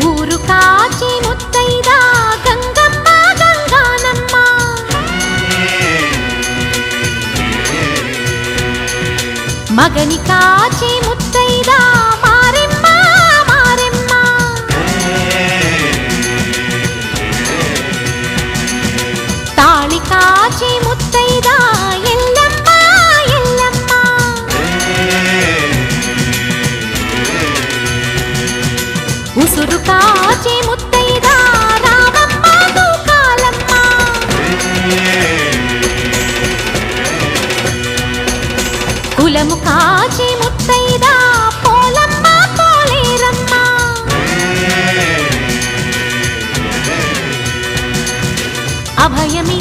ఊరు కాచి ముత్తైదా గంగమ్మ గంగానమ్మ మగని కాచి ముత్తైదా మారెమ్మ మారెమ్మ తాళి కాచి ముత్తైదా ఎల్లమ్మ ఎల్లమ్మ ఉసురు కాచి ముత్తైదా రామమ్మ దూకాలమ్మ కులము కాచి ముత్తైదా పోలమ్మ పోలేరమ్మ అభయమి